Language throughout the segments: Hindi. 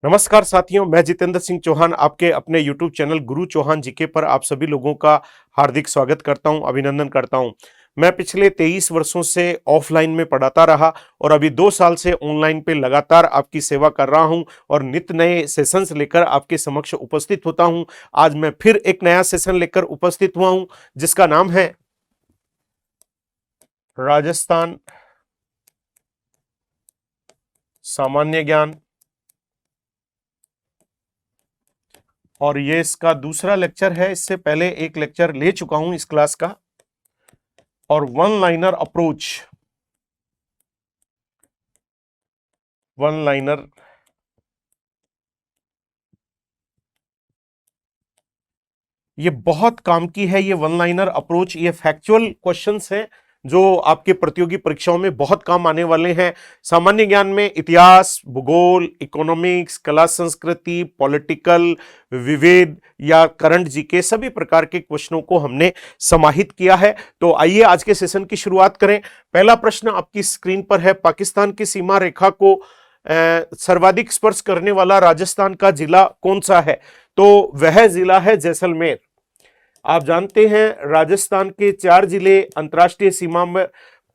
नमस्कार साथियों, मैं जितेंद्र सिंह चौहान आपके अपने YouTube चैनल गुरु चौहान जीके पर आप सभी लोगों का हार्दिक स्वागत करता हूं, अभिनंदन करता हूं। मैं पिछले 23 वर्षों से ऑफलाइन में पढ़ाता रहा और अभी 2 साल से ऑनलाइन पे लगातार आपकी सेवा कर रहा हूं और नित्य नए सेशंस लेकर आपके समक्ष उपस्थित होता हूं। आज मैं फिर एक नया सेशन लेकर उपस्थित हुआ हूं जिसका नाम है राजस्थान सामान्य ज्ञान, और ये इसका दूसरा लेक्चर है। इससे पहले एक लेक्चर ले चुका हूं इस क्लास का। और one liner approach, one liner ये बहुत काम की है। ये वन लाइनर अप्रोच, ये फैक्चुअल क्वेश्चंस हैं जो आपके प्रतियोगी परीक्षाओं में बहुत काम आने वाले हैं। सामान्य ज्ञान में इतिहास, भूगोल, इकोनॉमिक्स, कला संस्कृति, पॉलिटिकल, विविध या करंट जीके सभी प्रकार के क्वेश्चनों को हमने समाहित किया है। तो आइए आज के सेशन की शुरुआत करें। पहला प्रश्न आपकी स्क्रीन पर है। पाकिस्तान की सीमा रेखा को सर्वाधिक स्पर्श करने वाला राजस्थान का जिला कौन सा है? तो वह जिला है जैसलमेर। आप जानते हैं राजस्थान के 4 जिले अंतर्राष्ट्रीय सीमा में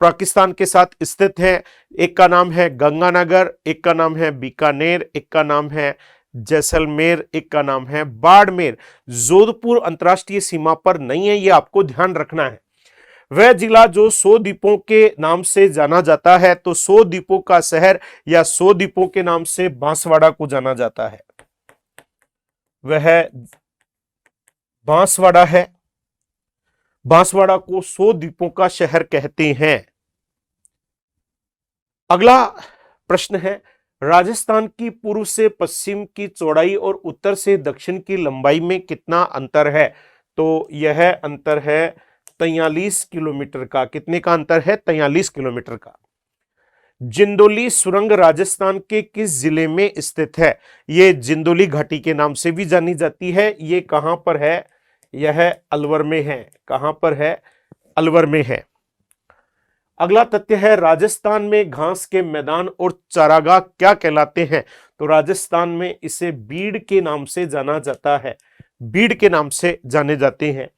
पाकिस्तान के साथ स्थित हैं। एक का नाम है गंगानगर, एक का नाम है बीकानेर, एक का नाम है जैसलमेर, एक का नाम है बाड़मेर। जोधपुर अंतर्राष्ट्रीय सीमा पर नहीं है, यह आपको ध्यान रखना है। वह जिला जो 100 द्वीपों के नाम से जाना जाता है, तो 100 द्वीपों का शहर या 100 द्वीपों के नाम से बांसवाड़ा को जाना जाता है, वह बांसवाड़ा है। बांसवाड़ा को 100 द्वीपों का शहर कहते हैं। अगला प्रश्न है, राजस्थान की पूर्व से पश्चिम की चौड़ाई और उत्तर से दक्षिण की लंबाई में कितना अंतर है? तो यह अंतर है 43 किलोमीटर का। कितने का अंतर है? 43 किलोमीटर का। जिंदोली सुरंग राजस्थान के किस जिले में स्थित है? ये जिंदोली घाटी के नाम से भी जानी जाती है। ये कहां पर है? यह अलवर में है। कहां पर है? अलवर में है। अगला तथ्य है, राजस्थान में घास के मैदान और चारागाह क्या कहलाते हैं? तो राजस्थान में इसे बीड़ के नाम से जाना जाता है। बीड़ के नाम से जाने जाते हैं।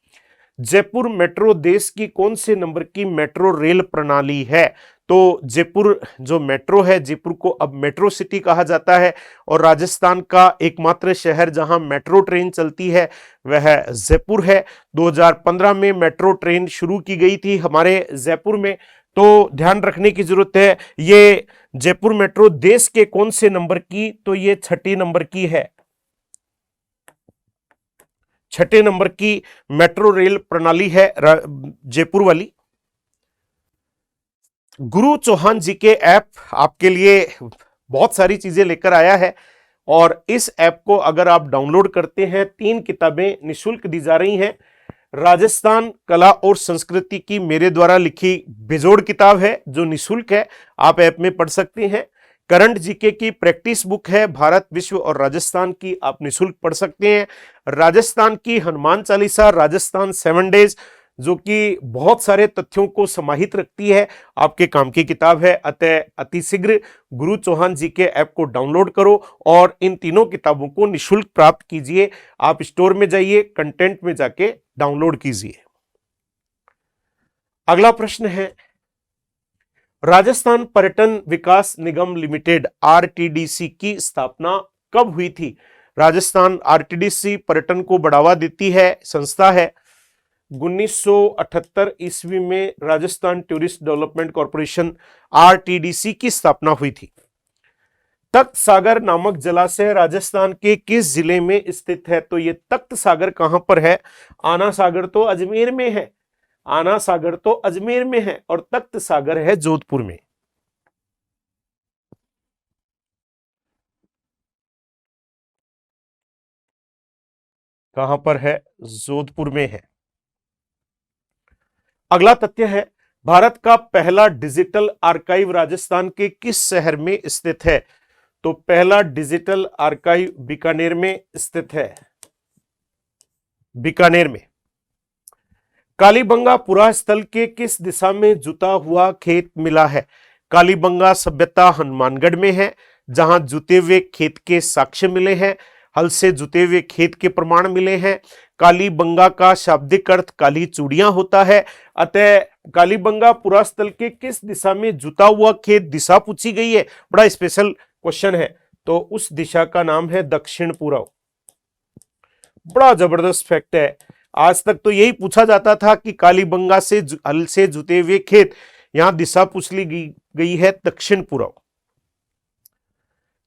जयपुर मेट्रो देश की कौन से नंबर की मेट्रो रेल प्रणाली है? तो जयपुर जो मेट्रो है, जयपुर को अब मेट्रो सिटी कहा जाता है और राजस्थान का एकमात्र शहर जहां मेट्रो ट्रेन चलती है वह जयपुर है। 2015 में मेट्रो ट्रेन शुरू की गई थी हमारे जयपुर में। तो ध्यान रखने की जरूरत है, ये जयपुर मेट्रो देश के कौन से नंबर की? तो ये 6 नंबर की है। 6 नंबर की मेट्रो रेल प्रणाली है जयपुर वाली। गुरु चौहान जी के ऐप आपके लिए बहुत सारी चीजें लेकर आया है और इस ऐप को अगर आप डाउनलोड करते हैं, 3 किताबें निशुल्क दी जा रही हैं। राजस्थान कला और संस्कृति की मेरे द्वारा लिखी बेजोड़ किताब है जो निशुल्क है, आप ऐप में पढ़ सकते हैं। करंट जीके की प्रैक्टिस बुक है भारत, विश्व और राजस्थान की, आप निशुल्क पढ़ सकते हैं। राजस्थान की हनुमान चालीसा, राजस्थान 7 डेज, जो कि बहुत सारे तथ्यों को समाहित रखती है, आपके काम की किताब है। अतः अतिशीघ्र गुरु चौहान जी के ऐप को डाउनलोड करो और इन तीनों किताबों को निशुल्क प्राप्त कीजिए। आप स्टोर में जाइए, कंटेंट में जाके डाउनलोड कीजिए। अगला प्रश्न है, राजस्थान पर्यटन विकास निगम लिमिटेड आरटीडीसी की स्थापना कब हुई थी? राजस्थान आरटीडीसी पर्यटन को बढ़ावा देती है संस्था है। 1978 ईस्वी में Rajasthan tourist development corporation RTDC की स्थापना हुई थी। तख्त सागर नामक जलाशय राजस्थान के किस जिले में स्थित है? तो ये तख्त सागर कहां पर है? आना सागर तो अजमेर में है। आना सागर तो अजमेर में है और तख्त सागर है जोधपुर में। कहां पर है? जोधपुर में है। अगला तथ्य है, भारत का पहला डिजिटल आर्काइव राजस्थान के किस शहर में स्थित है? तो पहला डिजिटल आर्काइव बीकानेर में स्थित है। बीकानेर में। कालीबंगा पुरा स्थल के किस दिशा में जुता हुआ खेत मिला है? कालीबंगा सभ्यता हनुमानगढ़ में है, जहां जुते हुए खेत के साक्ष्य मिले हैं, हल से जुते हुए खेत के प्रमाण मिले हैं। कालीबंगा का शाब्दिक अर्थ काली चूड़ियां होता है। अतः कालीबंगा पुरास्थल के किस दिशा में जुता हुआ खेत, दिशा पूछी गई है, बड़ा स्पेशल क्वेश्चन है, तो उस दिशा का नाम है दक्षिण पूर्व। बड़ा जबरदस्त फैक्ट है। आज तक तो यही पूछा जाता था कि कालीबंगा से हल से जुते हुए खेत, यहां दिशा पूछ ली गई है दक्षिण पूर्व।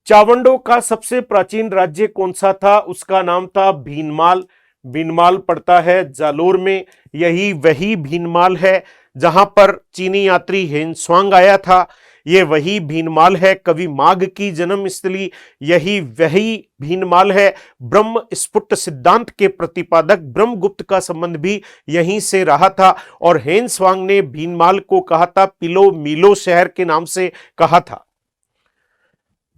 चावंडों का सबसे प्राचीन राज्य कौन सा था? उसका नाम था भीनमाल। भीनमाल पड़ता है जालोर में। यही वही भीनमाल है जहां पर चीनी यात्री हेनस्वांग आया था। यह वही भीनमाल है कवि माघ की जन्मस्थली। यही वही भीनमाल है ब्रह्म स्फुट सिद्धांत के प्रतिपादक ब्रह्मगुप्त का संबंध भी यहीं से रहा था। और हेनस्वांग ने भीनमाल को कहा था पिलो मीलो शहर के नाम से कहा था।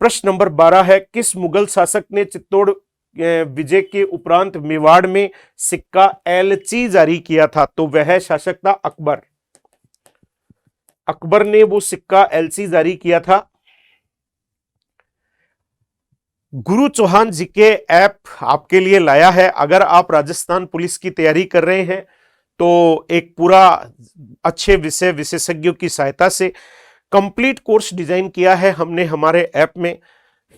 प्रश्न नंबर 12 है, किस मुगल शासक ने चित्तौड़ विजय के उपरांत मेवाड़ में सिक्का एलची जारी किया था? तो वह शासक था अकबर। अकबर ने वो सिक्का एलची जारी किया था। गुरु चौहान जी के ऐप आपके लिए लाया है। अगर आप राजस्थान पुलिस की तैयारी कर रहे हैं तो एक पूरा अच्छे विषय विशेषज्ञों की सहायता से कंप्लीट कोर्स डिजाइन किया है हमने हमारे ऐप में।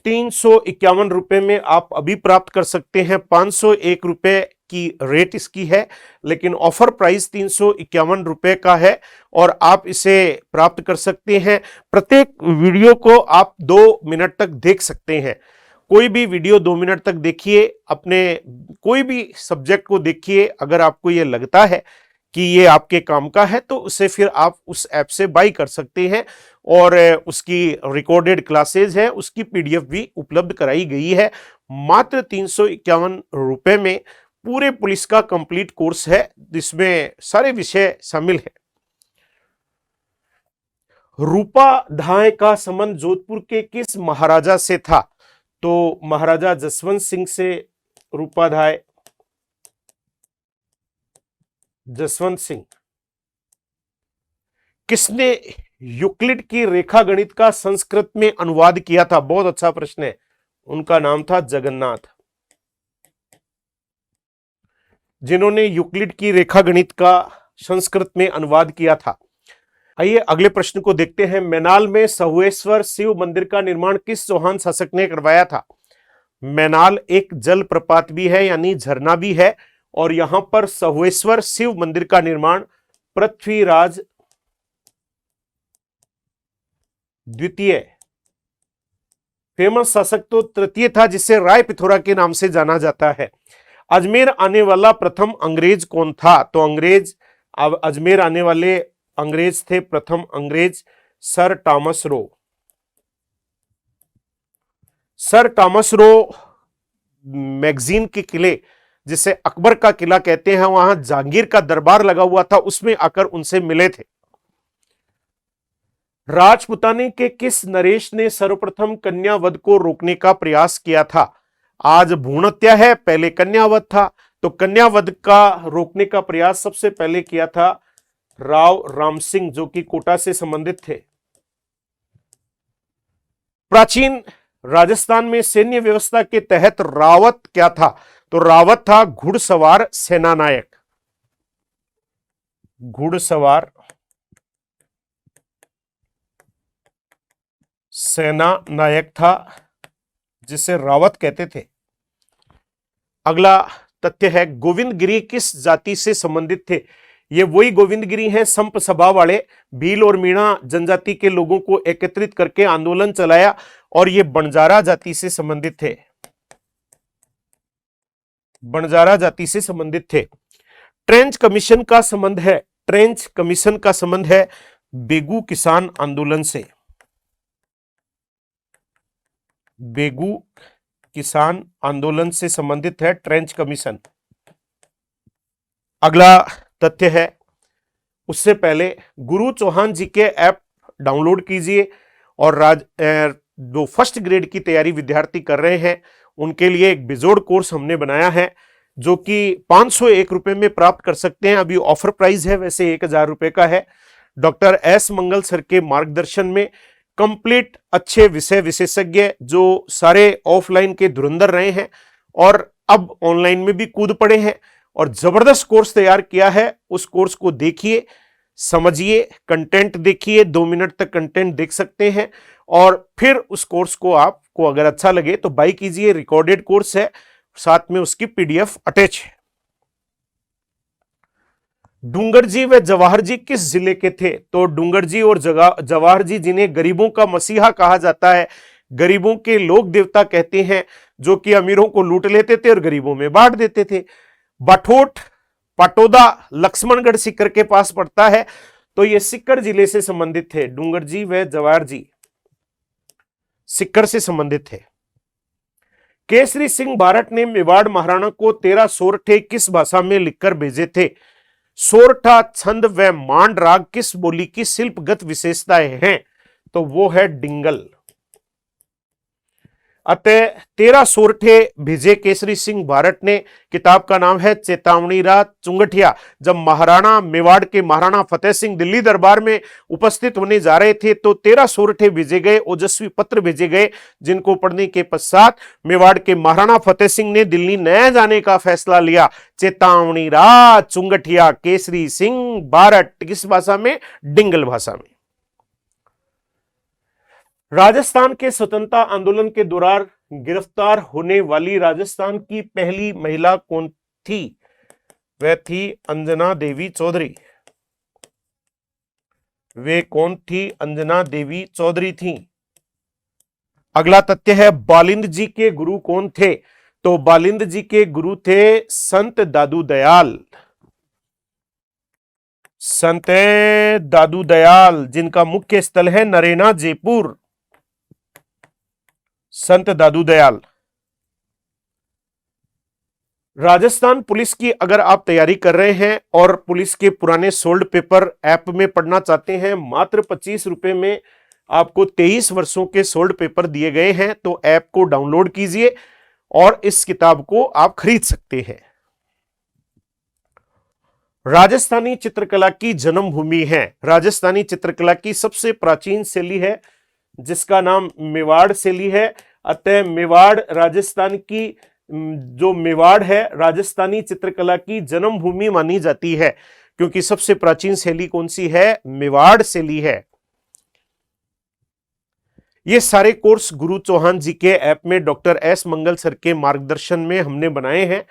351 रुपए में आप अभी प्राप्त कर सकते हैं। 501 रुपए की रेट इसकी है, लेकिन ऑफर प्राइस 351 रुपए का है और आप इसे प्राप्त कर सकते हैं। प्रत्येक वीडियो को आप 2 मिनट तक देख सकते हैं। कोई भी वीडियो 2 मिनट तक देखिए, अपने कोई भी सब्जेक्ट को देखिए। अगर आपको ये लगता है कि ये आपके काम का है तो उसे फिर आप उस ऐप से बाई कर सकते हैं। और उसकी रिकॉर्डेड क्लासेज है, उसकी पीडीएफ भी उपलब्ध कराई गई है। मात्र 351 रुपए में पूरे पुलिस का कंप्लीट कोर्स है, जिसमें सारे विषय शामिल है। रूपाधाय का संबंध जोधपुर के किस महाराजा से था? तो महाराजा जसवंत सिंह से रूपाधाय। जसवंत सिंह। किसने यूक्लिड की रेखा गणित का संस्कृत में अनुवाद किया था? बहुत अच्छा प्रश्न है। उनका नाम था जगन्नाथ, जिन्होंने यूक्लिड की रेखा गणित का संस्कृत में अनुवाद किया था। आइए अगले प्रश्न को देखते हैं। मैनाल में सहुएश्वर शिव मंदिर का निर्माण किस चौहान शासक ने करवाया था? मैनाल एक जल प्रपात भी है, यानी झरना भी है, और यहां पर सहुएश्वर शिव मंदिर का निर्माण पृथ्वीराज द्वितीय, फेमस शासक तो तृतीय था, जिसे राय पिथौरा के नाम से जाना जाता है। अजमेर आने वाला प्रथम अंग्रेज कौन था? तो अजमेर आने वाले अंग्रेज थे, प्रथम अंग्रेज sir Thomas Roe. Sir Thomas Roe magazine के किले, जिसे अकबर का किला कहते हैं, वहां जहांगीर का दरबार लगा हुआ था, उसमें आकर उनसे मिले थे। राजपुताने के किस नरेश ने सर्वप्रथम कन्यावध को रोकने का प्रयास किया था? आज भ्रूण हत्या है, पहले कन्यावध था, तो कन्यावध का रोकने का प्रयास सबसे पहले किया था राव राम सिंह, जो कि कोटा से संबंधित थे। प्राचीन राजस्थान में सैन्य व्यवस्था के तहत रावत क्या था? तो रावत था घुड़सवार सेनानायक। घुड़सवार सेना नायक था, जिसे रावत कहते थे। अगला तथ्य है, गोविंदगिरी किस जाति से संबंधित थे? ये वही गोविंदगिरी हैं संप स्वभाव वाले। भील और मीणा जनजाति के लोगों को एकत्रित करके आंदोलन चलाया, और ये बंजारा जाति से संबंधित थे। बंजारा जाति से संबंधित थे। ट्रेंच कमीशन का संबंध है, ट्रेंच कमीशन का संबंध है बेगू किसान आंदोलन से। बेगू किसान आंदोलन से संबंधित है ट्रेंच कमीशन। अगला तथ्य है, उससे पहले गुरु चौहान जी के ऐप डाउनलोड कीजिए, और जो फर्स्ट ग्रेड की तैयारी विद्यार्थी कर रहे हैं उनके लिए एक बेजोड़ कोर्स हमने बनाया है, जो कि 501 रुपए में प्राप्त कर सकते हैं। अभी ऑफर प्राइस है, वैसे 1000 रुपए का है। डॉक्टर एस मंगल सर के मार्गदर्शन में कंप्लीट अच्छे विषय विशेषज्ञ जो सारे ऑफलाइन के धुरंधर रहे हैं और अब ऑनलाइन में भी कूद पड़े हैं और जबरदस्त कोर्स तैयार किया है। उस कोर्स को देखिए, समझिए, कंटेंट देखिए, 2 मिनट तक कंटेंट देख सकते हैं और फिर उस कोर्स को आपको अगर अच्छा लगे तो बाय कीजिए। रिकॉर्डेड कोर्स है, साथ में उसकी पीडीएफ अटैच है। डूंगर जी व जवाहर जी किस जिले के थे? तो डूंगर जी और जवाहर जी, जिन्हें गरीबों का मसीहा कहा जाता है, गरीबों के लोक देवता कहते हैं, जो कि अमीरों को लूट लेते थे और गरीबों में बांट देते थे। बाठोट पाटोदा लक्ष्मणगढ़ सीकर के पास पड़ता है, तो यह सीकर जिले से संबंधित थे। डूंगर जी व जवाहर जी सीकर से संबंधित थे। केसरी सिंह बारट ने मेवाड़ महाराणा को 13 सोरठे किस भाषा में लिखकर भेजे थे? सोरठा छंद व मांड राग किस बोली की शिल्पगत विशेषताएं हैं? तो वो है डिंगल। अतः 13 सोरठे भेजे केसरी सिंह बारट ने। किताब का नाम है चेतावनी रात चुंगठिया। जब महाराणा मेवाड़ के महाराणा फतेह सिंह दिल्ली दरबार में उपस्थित होने जा रहे थे तो 13 सोरठे भेजे गए, ओजस्वी पत्र भेजे गए, जिनको पढ़ने के पश्चात मेवाड़ के महाराणा फतेह सिंह ने दिल्ली न जाने का फैसला लिया। चेतावनी रात चुंगठिया केसरी सिंह बारट किस भाषा में? डिंगल भाषा में। राजस्थान के स्वतंत्रता आंदोलन के दौरान गिरफ्तार होने वाली राजस्थान की पहली महिला कौन थी? वह थी अंजना देवी चौधरी। वे कौन थी? अंजना देवी चौधरी थी। अगला तथ्य है बालिंद जी के गुरु कौन थे? तो बालिंद जी के गुरु थे संत दादू दयाल। संत दादू दयाल, जिनका मुख्य स्थल है नरेना जयपुर। संत दादू दयाल। राजस्थान पुलिस की अगर आप तैयारी कर रहे हैं और पुलिस के पुराने सोल्ड पेपर ऐप में पढ़ना चाहते हैं, मात्र 25 रुपए में आपको 23 वर्षों के सोल्ड पेपर दिए गए हैं। तो ऐप को डाउनलोड कीजिए और इस किताब को आप खरीद सकते हैं। राजस्थानी चित्रकला की जन्मभूमि है। राजस्थानी चित्रकला की सबसे प्राचीन शैली है जिसका नाम मेवाड़ शैली है। अतः मेवाड़ राजस्थान की जो मेवाड़ है राजस्थानी चित्रकला की जन्मभूमि मानी जाती है, क्योंकि सबसे प्राचीन शैली कौन सी है? मेवाड़ शैली है। ये सारे कोर्स गुरु चौहान जी के ऐप में डॉक्टर एस मंगल सर के मार्गदर्शन में हमने बनाए हैं।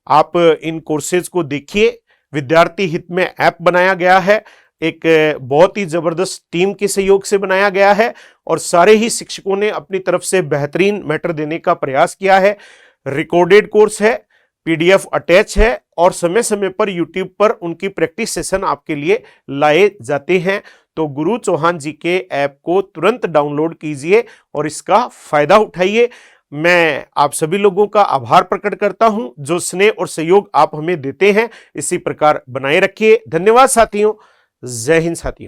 आप इन कोर्सेज को देखिए। विद्यार्थी हित में ऐप बनाया गया है, एक बहुत ही जबरदस्त टीम के सहयोग से बनाया गया है और सारे ही शिक्षकों ने अपनी तरफ से बेहतरीन मैटर देने का प्रयास किया है। रिकॉर्डेड कोर्स है, पीडीएफ अटैच है और समय समय पर यूट्यूब पर उनकी प्रैक्टिस सेशन आपके लिए लाए जाते हैं। तो गुरु चौहान जी के ऐप को तुरंत डाउनलोड कीजिए और इसका फायदा उठाइए। मैं आप सभी लोगों का आभार प्रकट करता हूं, जो स्नेह और सहयोग आप हमें देते हैं इसी प्रकार बनाए रखिए। धन्यवाद साथियों। जय हिंद साथियों।